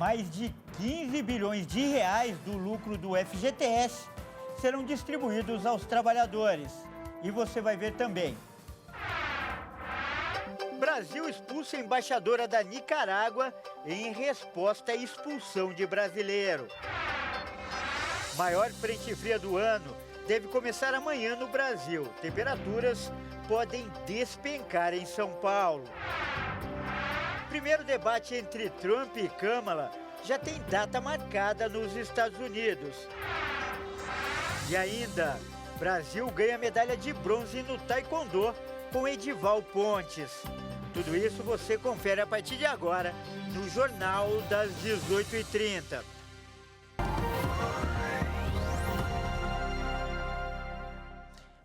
Mais de 15 bilhões de reais do lucro do FGTS serão distribuídos aos trabalhadores. E você vai ver também. Brasil expulsa a embaixadora da Nicarágua em resposta à expulsão de brasileiro. Maior frente fria do ano deve começar amanhã no Brasil. Temperaturas podem despencar em São Paulo. Primeiro debate entre Trump e Kamala já tem data marcada nos Estados Unidos. E ainda, Brasil ganha medalha de bronze no Taekwondo com Edival Pontes. Tudo isso você confere a partir de agora no Jornal das 18h30.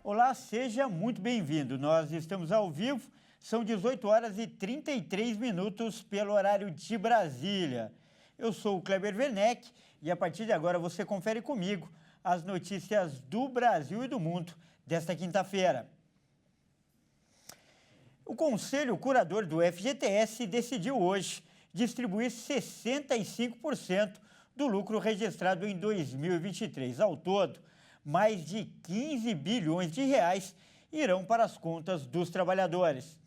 Olá, seja muito bem-vindo. Nós estamos ao vivo, são 18 horas e 33 minutos pelo horário de Brasília. Eu sou o Kleber Werneck e a partir de agora você confere comigo as notícias do Brasil e do mundo desta quinta-feira. O Conselho Curador do FGTS decidiu hoje distribuir 65% do lucro registrado em 2023. Ao todo, mais de 15 bilhões de reais irão para as contas dos trabalhadores.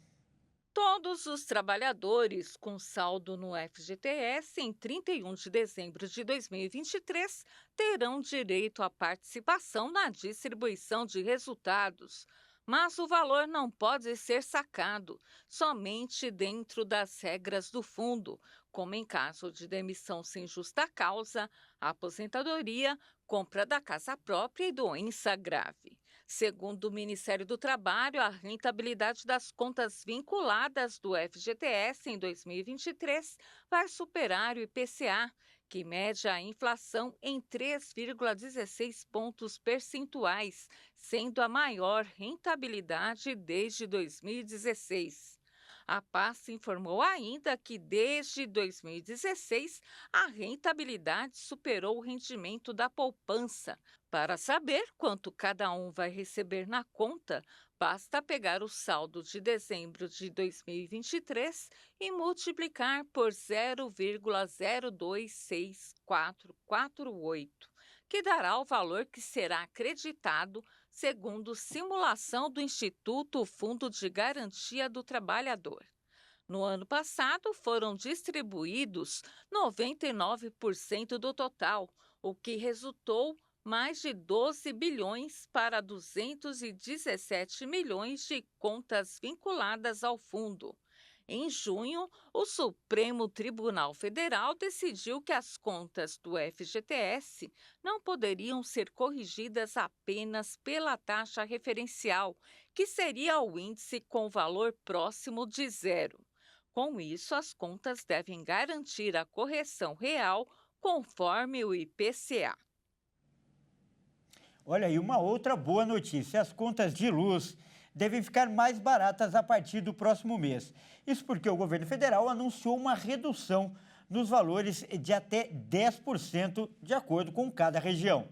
Todos os trabalhadores com saldo no FGTS em 31 de dezembro de 2023 terão direito à participação na distribuição de resultados. Mas o valor não pode ser sacado somente dentro das regras do fundo, como em caso de demissão sem justa causa, aposentadoria, compra da casa própria e doença grave. Segundo o Ministério do Trabalho, a rentabilidade das contas vinculadas do FGTS em 2023 vai superar o IPCA, que mede a inflação em 3,16 pontos percentuais, sendo a maior rentabilidade desde 2016. A pasta informou ainda que desde 2016 a rentabilidade superou o rendimento da poupança. Para saber quanto cada um vai receber na conta, basta pegar o saldo de dezembro de 2023 e multiplicar por 0,026448, que dará o valor que será acreditado segundo simulação do Instituto Fundo de Garantia do Trabalhador. No ano passado, foram distribuídos 99% do total, o que resultou mais de 12 bilhões para 217 milhões de contas vinculadas ao fundo. Em junho, o Supremo Tribunal Federal decidiu que as contas do FGTS não poderiam ser corrigidas apenas pela taxa referencial, que seria o índice com valor próximo de zero. Com isso, as contas devem garantir a correção real conforme o IPCA. Olha aí, uma outra boa notícia: as contas de luz devem ficar mais baratas a partir do próximo mês. Isso porque o governo federal anunciou uma redução nos valores de até 10%, de acordo com cada região.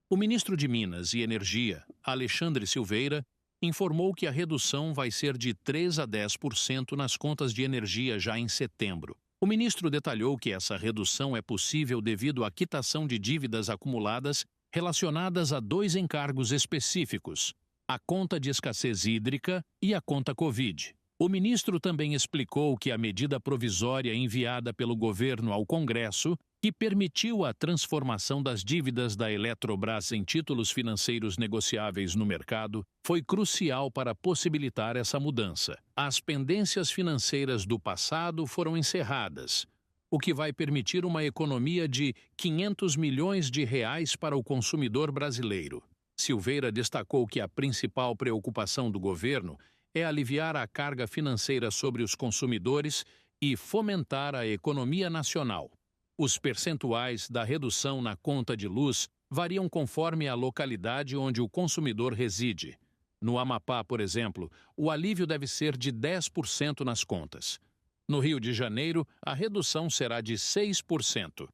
O ministro de Minas e Energia, Alexandre Silveira, informou que a redução vai ser de 3% a 10% nas contas de energia já em setembro. O ministro detalhou que essa redução é possível devido à quitação de dívidas acumuladas relacionadas a 2 encargos específicos: a conta de escassez hídrica e a conta Covid. O ministro também explicou que a medida provisória enviada pelo governo ao Congresso, que permitiu a transformação das dívidas da Eletrobras em títulos financeiros negociáveis no mercado, foi crucial para possibilitar essa mudança. As pendências financeiras do passado foram encerradas, o que vai permitir uma economia de 500 milhões de reais para o consumidor brasileiro. Silveira destacou que a principal preocupação do governo é aliviar a carga financeira sobre os consumidores e fomentar a economia nacional. Os percentuais da redução na conta de luz variam conforme a localidade onde o consumidor reside. No Amapá, por exemplo, o alívio deve ser de 10% nas contas. No Rio de Janeiro, a redução será de 6%.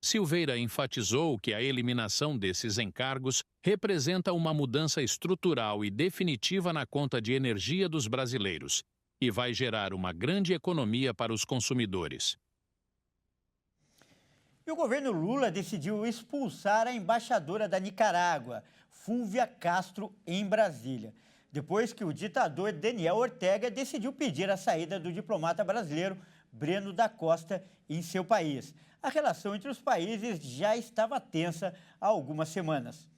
Silveira enfatizou que a eliminação desses encargos representa uma mudança estrutural e definitiva na conta de energia dos brasileiros e vai gerar uma grande economia para os consumidores. E o governo Lula decidiu expulsar a embaixadora da Nicarágua, Fúvia Castro, em Brasília, depois que o ditador Daniel Ortega decidiu pedir a saída do diplomata brasileiro Breno da Costa em seu país. A relação entre os países já estava tensa há algumas semanas.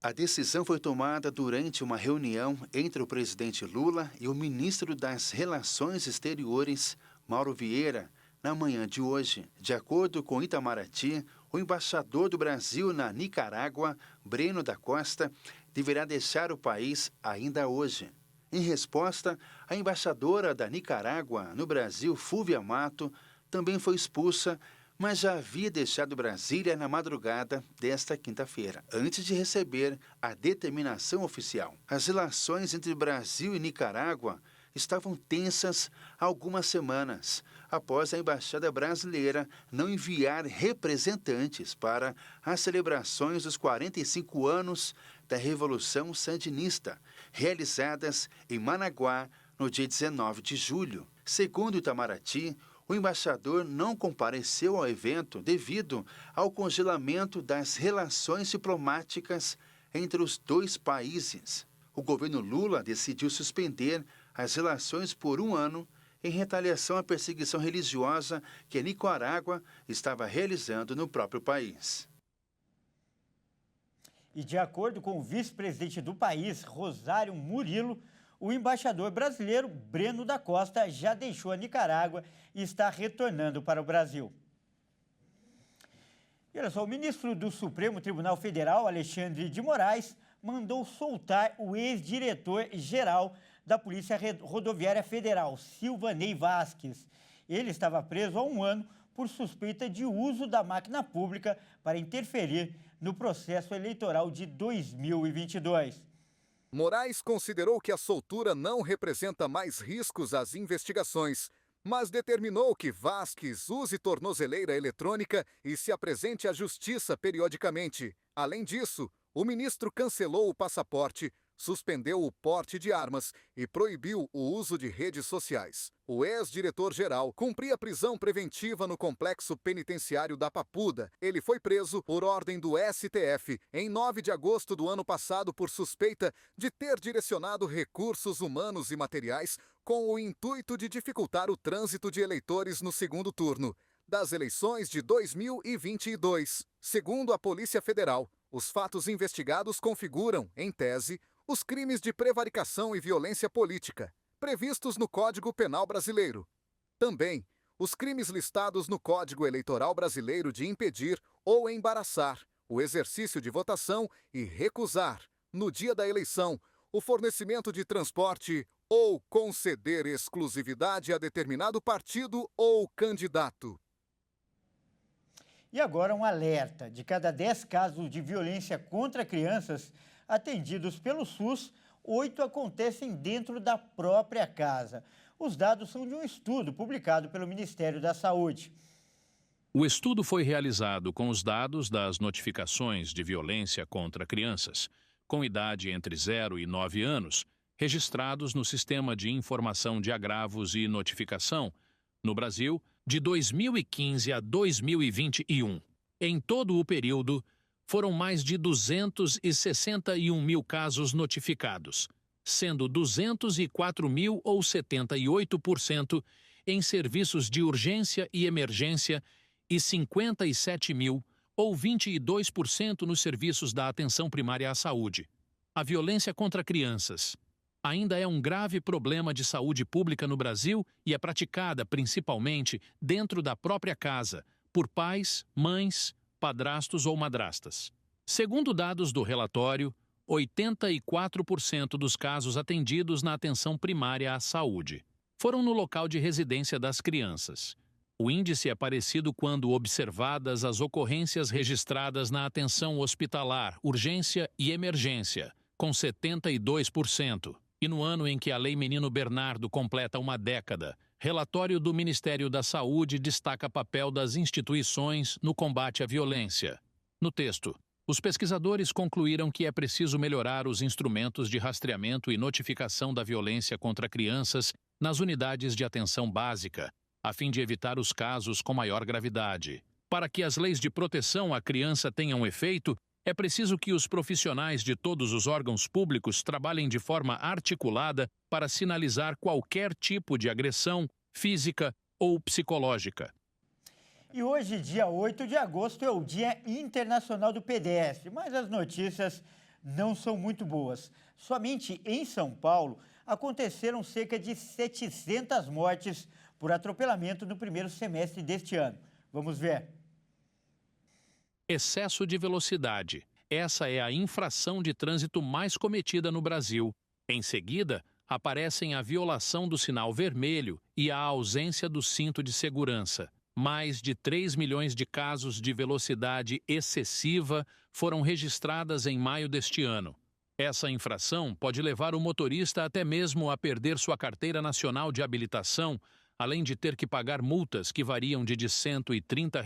A decisão foi tomada durante uma reunião entre o presidente Lula e o ministro das Relações Exteriores, Mauro Vieira, na manhã de hoje. De acordo com Itamaraty, o embaixador do Brasil na Nicarágua, Breno da Costa, deverá deixar o país ainda hoje. Em resposta, a embaixadora da Nicarágua no Brasil, Fúvia Mato, também foi expulsa, mas já havia deixado Brasília na madrugada desta quinta-feira, antes de receber a determinação oficial. As relações entre Brasil e Nicarágua estavam tensas há algumas semanas, após a embaixada brasileira não enviar representantes para as celebrações dos 45 anos da Revolução Sandinista, realizadas em Managuá no dia 19 de julho. Segundo Itamaraty, o embaixador não compareceu ao evento devido ao congelamento das relações diplomáticas entre os dois países. O governo Lula decidiu suspender as relações por um ano em retaliação à perseguição religiosa que a Nicarágua estava realizando no próprio país. E de acordo com o vice-presidente do país, Rosário Murilo, o embaixador brasileiro Breno da Costa já deixou a Nicarágua e está retornando para o Brasil. E olha só, o ministro do Supremo Tribunal Federal, Alexandre de Moraes, mandou soltar o ex-diretor-geral da Polícia Rodoviária Federal, Silvanei Vasquez. Ele estava preso há um ano por suspeita de uso da máquina pública para interferir no processo eleitoral de 2022. Moraes considerou que a soltura não representa mais riscos às investigações, mas determinou que Vasquez use tornozeleira eletrônica e se apresente à justiça periodicamente. Além disso, o ministro cancelou o passaporte, suspendeu o porte de armas e proibiu o uso de redes sociais. O ex-diretor-geral cumpria prisão preventiva no complexo penitenciário da Papuda. Ele foi preso por ordem do STF em 9 de agosto do ano passado por suspeita de ter direcionado recursos humanos e materiais com o intuito de dificultar o trânsito de eleitores no segundo turno das eleições de 2022. Segundo a Polícia Federal, os fatos investigados configuram, em tese, os crimes de prevaricação e violência política, previstos no Código Penal Brasileiro. Também, os crimes listados no Código Eleitoral Brasileiro de impedir ou embaraçar o exercício de votação e recusar, no dia da eleição, o fornecimento de transporte ou conceder exclusividade a determinado partido ou candidato. E agora um alerta: de cada 10 casos de violência contra crianças atendidos pelo SUS, 8 acontecem dentro da própria casa. Os dados são de um estudo publicado pelo Ministério da Saúde. O estudo foi realizado com os dados das notificações de violência contra crianças, com idade entre 0 e 9 anos, registrados no Sistema de Informação de Agravos e Notificação, no Brasil, de 2015 a 2021. Em todo o período, foram mais de 261 mil casos notificados, sendo 204 mil ou 78% em serviços de urgência e emergência e 57 mil ou 22% nos serviços da atenção primária à saúde. A violência contra crianças ainda é um grave problema de saúde pública no Brasil e é praticada principalmente dentro da própria casa, por pais, mães, padrastos ou madrastas. Segundo dados do relatório, 84% dos casos atendidos na atenção primária à saúde foram no local de residência das crianças. O índice é parecido quando observadas as ocorrências registradas na atenção hospitalar, urgência e emergência, com 72%. E no ano em que a Lei Menino Bernardo completa uma década, relatório do Ministério da Saúde destaca papel das instituições no combate à violência. No texto, os pesquisadores concluíram que é preciso melhorar os instrumentos de rastreamento e notificação da violência contra crianças nas unidades de atenção básica, a fim de evitar os casos com maior gravidade. Para que as leis de proteção à criança tenham efeito, é preciso que os profissionais de todos os órgãos públicos trabalhem de forma articulada para sinalizar qualquer tipo de agressão física ou psicológica. E hoje, dia 8 de agosto, é o Dia Internacional do Pedestre, mas as notícias não são muito boas. Somente em São Paulo aconteceram cerca de 700 mortes por atropelamento no primeiro semestre deste ano. Vamos ver. Excesso de velocidade. Essa é a infração de trânsito mais cometida no Brasil. Em seguida, aparecem a violação do sinal vermelho e a ausência do cinto de segurança. Mais de 3 milhões de casos de velocidade excessiva foram registradas em maio deste ano. Essa infração pode levar o motorista até mesmo a perder sua carteira nacional de habilitação, além de ter que pagar multas que variam de R$ 130,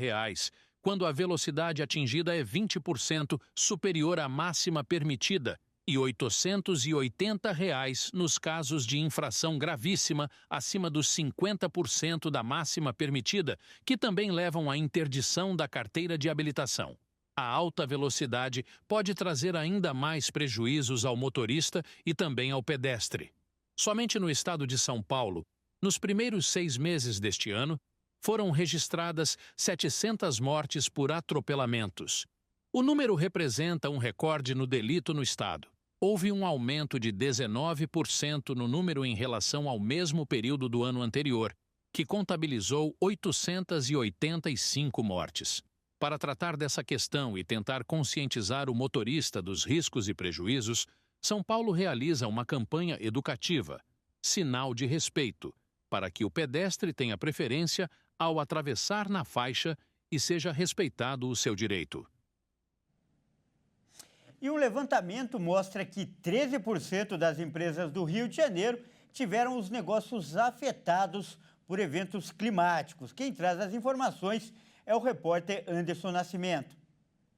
quando a velocidade atingida é 20% superior à máxima permitida, e R$ 880 nos casos de infração gravíssima acima dos 50% da máxima permitida, que também levam à interdição da carteira de habilitação. A alta velocidade pode trazer ainda mais prejuízos ao motorista e também ao pedestre. Somente no estado de São Paulo, nos primeiros 6 meses deste ano, foram registradas 700 mortes por atropelamentos. O número representa um recorde no delito no estado. Houve um aumento de 19% no número em relação ao mesmo período do ano anterior, que contabilizou 885 mortes. Para tratar dessa questão e tentar conscientizar o motorista dos riscos e prejuízos, São Paulo realiza uma campanha educativa, Sinal de Respeito, para que o pedestre tenha preferência ao atravessar na faixa e seja respeitado o seu direito. E um levantamento mostra que 13% das empresas do Rio de Janeiro tiveram os negócios afetados por eventos climáticos. Quem traz as informações é o repórter Anderson Nascimento.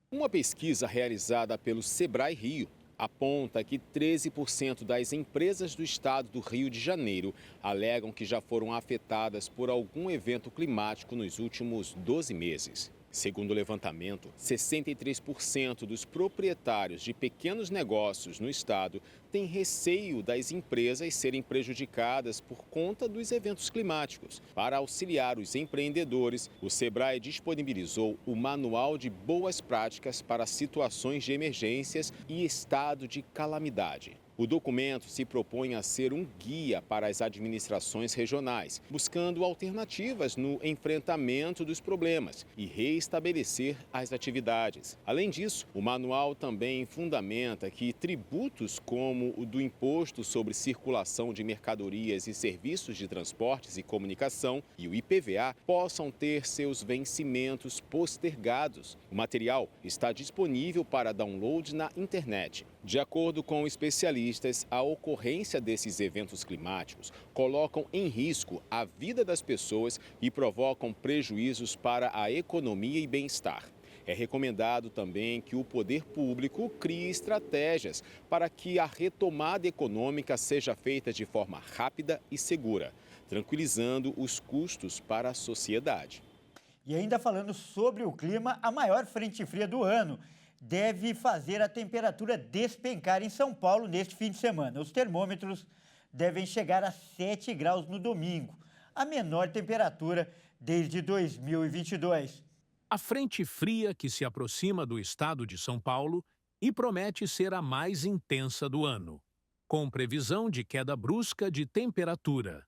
Uma pesquisa realizada pelo Sebrae Rio aponta que 13% das empresas do estado do Rio de Janeiro alegam que já foram afetadas por algum evento climático nos últimos 12 meses. Segundo o levantamento, 63% dos proprietários de pequenos negócios no estado têm receio das empresas serem prejudicadas por conta dos eventos climáticos. Para auxiliar os empreendedores, o Sebrae disponibilizou o Manual de Boas Práticas para Situações de Emergências e Estado de Calamidade. O documento se propõe a ser um guia para as administrações regionais, buscando alternativas no enfrentamento dos problemas e reestabelecer as atividades. Além disso, o manual também fundamenta que tributos como o do Imposto sobre Circulação de Mercadorias e Serviços de Transportes e Comunicação e o IPVA possam ter seus vencimentos postergados. O material está disponível para download na internet. De acordo com especialistas, a ocorrência desses eventos climáticos colocam em risco a vida das pessoas e provocam prejuízos para a economia e bem-estar. É recomendado também que o poder público crie estratégias para que a retomada econômica seja feita de forma rápida e segura, tranquilizando os custos para a sociedade. E ainda falando sobre o clima, a maior frente fria do ano deve fazer a temperatura despencar em São Paulo neste fim de semana. Os termômetros devem chegar a 7 graus no domingo, a menor temperatura desde 2022. A frente fria que se aproxima do estado de São Paulo e promete ser a mais intensa do ano, com previsão de queda brusca de temperatura.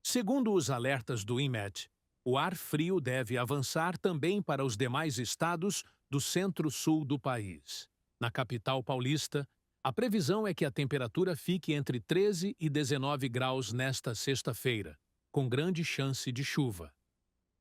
Segundo os alertas do INMET, o ar frio deve avançar também para os demais estados do centro-sul do país. Na capital paulista, a previsão é que a temperatura fique entre 13 e 19 graus nesta sexta-feira, com grande chance de chuva.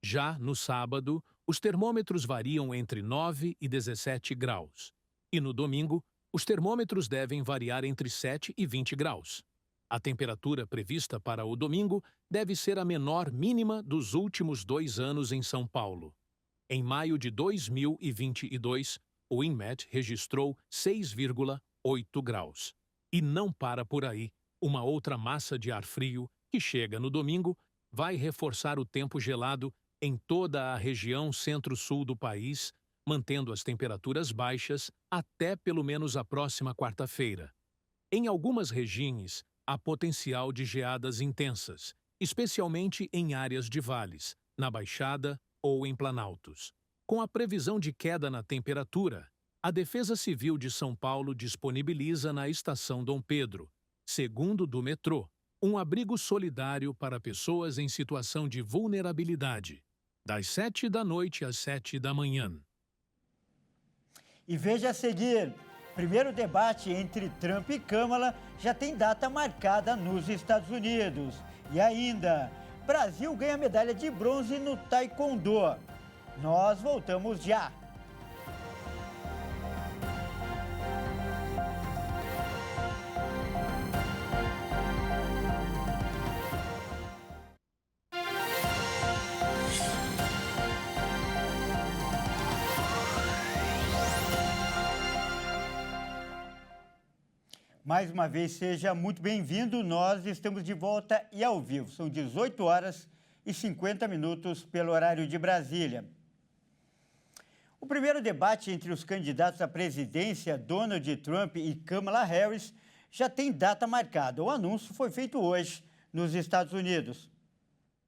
Já no sábado, os termômetros variam entre 9 e 17 graus. E no domingo, os termômetros devem variar entre 7 e 20 graus. A temperatura prevista para o domingo deve ser a menor mínima dos últimos 2 anos em São Paulo. Em maio de 2022, o INMET registrou 6,8 graus. E não para por aí. Uma outra massa de ar frio, que chega no domingo, vai reforçar o tempo gelado em toda a região centro-sul do país, mantendo as temperaturas baixas até pelo menos a próxima quarta-feira. Em algumas regiões, há potencial de geadas intensas, especialmente em áreas de vales, na Baixada ou em planaltos. Com a previsão de queda na temperatura, a Defesa Civil de São Paulo disponibiliza na Estação Dom Pedro, segundo do metrô, um abrigo solidário para pessoas em situação de vulnerabilidade, das 7 da noite às 7 da manhã. E veja a seguir, primeiro debate entre Trump e Câmara já tem data marcada nos Estados Unidos. E ainda, Brasil ganha medalha de bronze no Taekwondo. Nós voltamos já. Mais uma vez, seja muito bem-vindo. Nós estamos de volta e ao vivo. São 18 horas e 50 minutos pelo horário de Brasília. O primeiro debate entre os candidatos à presidência, Donald Trump e Kamala Harris, já tem data marcada. O anúncio foi feito hoje nos Estados Unidos.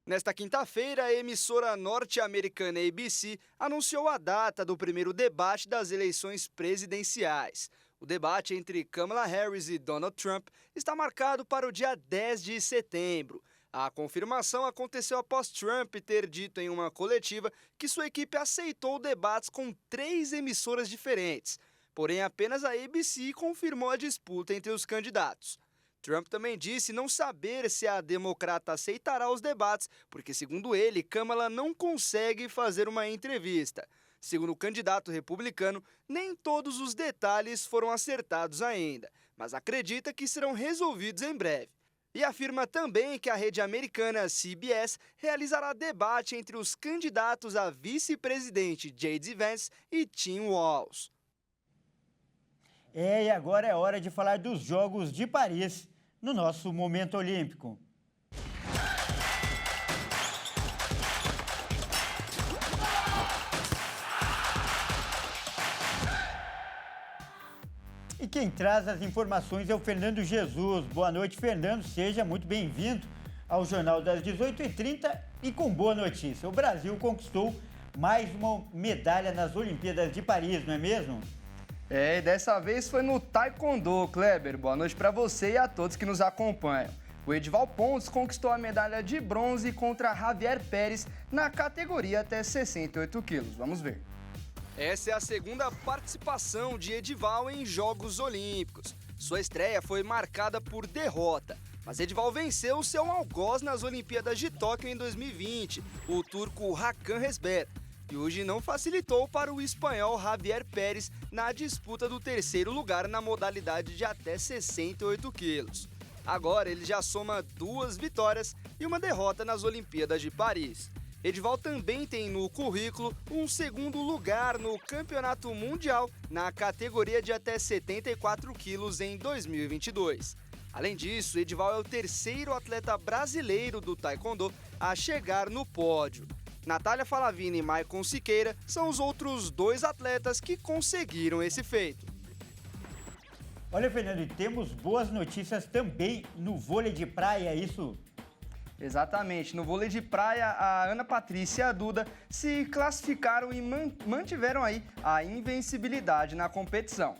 Nesta quinta-feira, a emissora norte-americana ABC anunciou a data do primeiro debate das eleições presidenciais. O debate entre Kamala Harris e Donald Trump está marcado para o dia 10 de setembro. A confirmação aconteceu após Trump ter dito em uma coletiva que sua equipe aceitou debates com 3 emissoras diferentes. Porém, apenas a ABC confirmou a disputa entre os candidatos. Trump também disse não saber se a democrata aceitará os debates, porque, segundo ele, Kamala não consegue fazer uma entrevista. Segundo o candidato republicano, nem todos os detalhes foram acertados ainda, mas acredita que serão resolvidos em breve. E afirma também que a rede americana CBS realizará debate entre os candidatos a vice-presidente J.D. Vance e Tim Walz. E agora é hora de falar dos Jogos de Paris no nosso Momento Olímpico. E quem traz as informações é o Fernando Jesus. Boa noite, Fernando. Seja muito bem-vindo ao Jornal das 18h30 e com boa notícia. O Brasil conquistou mais uma medalha nas Olimpíadas de Paris, não é mesmo? E dessa vez foi no Taekwondo, Kleber. Boa noite para você e a todos que nos acompanham. O Edival Pontes conquistou a medalha de bronze contra Javier Pérez na categoria até 68 quilos. Vamos ver. Essa é a segunda participação de Edival em Jogos Olímpicos. Sua estreia foi marcada por derrota, mas Edival venceu o seu algoz nas Olimpíadas de Tóquio em 2020, o turco Hakan Resber, e hoje não facilitou para o espanhol Javier Pérez na disputa do terceiro lugar na modalidade de até 68 quilos. Agora ele já soma 2 vitórias e uma derrota nas Olimpíadas de Paris. Edival também tem no currículo um segundo lugar no Campeonato Mundial na categoria de até 74 quilos em 2022. Além disso, Edival é o terceiro atleta brasileiro do Taekwondo a chegar no pódio. Natália Falavini e Maicon Siqueira são os outros 2 atletas que conseguiram esse feito. Olha, Fernando, e temos boas notícias também no vôlei de praia, é isso? Exatamente. No vôlei de praia, a Ana Patrícia e a Duda se classificaram e mantiveram aí a invencibilidade na competição.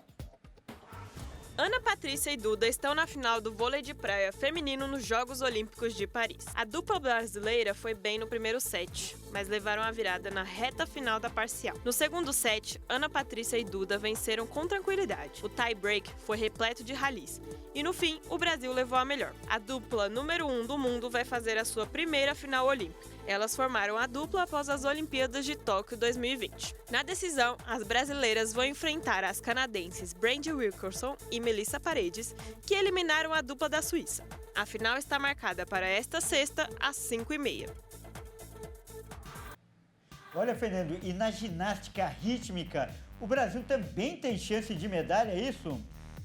Ana Patrícia e Duda estão na final do vôlei de praia feminino nos Jogos Olímpicos de Paris. A dupla brasileira foi bem no primeiro set, mas levaram a virada na reta final da parcial. No segundo set, Ana Patrícia e Duda venceram com tranquilidade. O tie-break foi repleto de rallies. E no fim, o Brasil levou a melhor. A dupla número 1 do mundo vai fazer a sua primeira final olímpica. Elas formaram a dupla após as Olimpíadas de Tóquio 2020. Na decisão, as brasileiras vão enfrentar as canadenses Brandi Wilkerson e Melissa Paredes, que eliminaram a dupla da Suíça. A final está marcada para esta sexta, às 5h30. Olha, Fernando, e na ginástica rítmica, o Brasil também tem chance de medalha, é isso?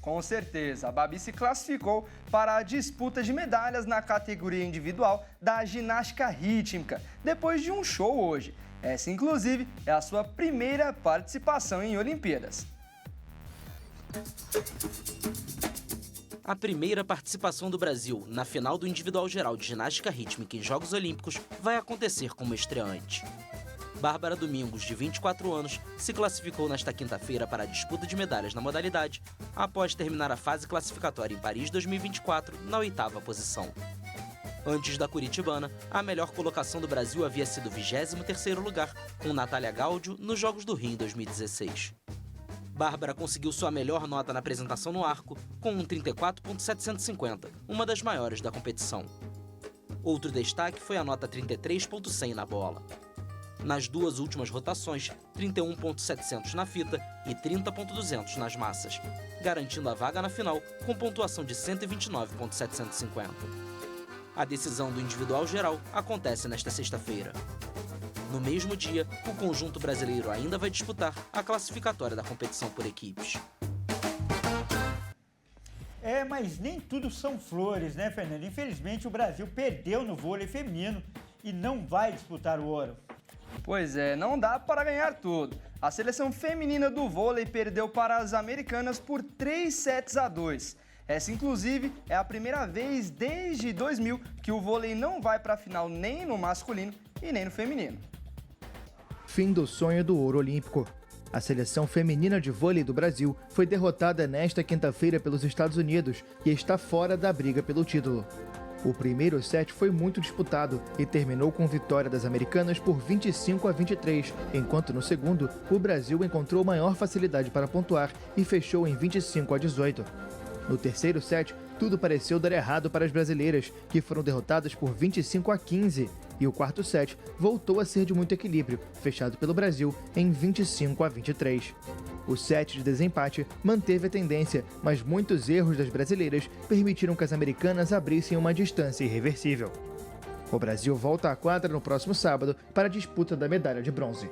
Com certeza, a Babi se classificou para a disputa de medalhas na categoria individual da ginástica rítmica, depois de um show hoje. Essa, inclusive, é a sua primeira participação em Olimpíadas. A primeira participação do Brasil na final do individual geral de ginástica rítmica em Jogos Olímpicos vai acontecer como estreante. Bárbara Domingos, de 24 anos, se classificou nesta quinta-feira para a disputa de medalhas na modalidade, após terminar a fase classificatória em Paris 2024 na 8ª posição. Antes da curitibana, a melhor colocação do Brasil havia sido o 23º lugar, com Natália Gaudio nos Jogos do Rio em 2016. Bárbara conseguiu sua melhor nota na apresentação no arco, com um 34.750, uma das maiores da competição. Outro destaque foi a nota 33.100 na bola. Nas duas últimas rotações, 31.700 na fita e 30.200 nas massas, garantindo a vaga na final com pontuação de 129.750. A decisão do individual geral acontece nesta sexta-feira. No mesmo dia, o conjunto brasileiro ainda vai disputar a classificatória da competição por equipes. Mas nem tudo são flores, né, Fernando? Infelizmente, o Brasil perdeu no vôlei feminino e não vai disputar o ouro. Pois é, não dá para ganhar tudo. A seleção feminina do vôlei perdeu para as americanas por 3-2. Essa, inclusive, é a primeira vez desde 2000 que o vôlei não vai para a final nem no masculino e nem no feminino. Fim do sonho do ouro olímpico. A seleção feminina de vôlei do Brasil foi derrotada nesta quinta-feira pelos Estados Unidos e está fora da briga pelo título. O primeiro set foi muito disputado e terminou com vitória das americanas por 25-23, enquanto no segundo, o Brasil encontrou maior facilidade para pontuar e fechou em 25-18. No terceiro set, tudo pareceu dar errado para as brasileiras, que foram derrotadas por 25-15, e o quarto set voltou a ser de muito equilíbrio, fechado pelo Brasil em 25-23. O set de desempate manteve a tendência, mas muitos erros das brasileiras permitiram que as americanas abrissem uma distância irreversível. O Brasil volta à quadra no próximo sábado para a disputa da medalha de bronze.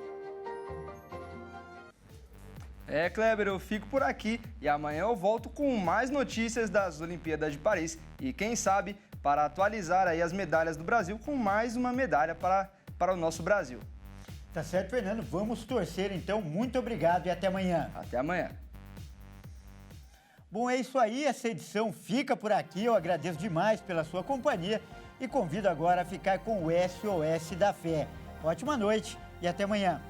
Kleber, eu fico por aqui e amanhã eu volto com mais notícias das Olimpíadas de Paris e, quem sabe, para atualizar aí as medalhas do Brasil com mais uma medalha para o nosso Brasil. Tá certo, Fernando. Vamos torcer, então. Muito obrigado e até amanhã. Até amanhã. Bom, é isso aí. Essa edição fica por aqui. Eu agradeço demais pela sua companhia e convido agora a ficar com o SOS da Fé. Ótima noite e até amanhã.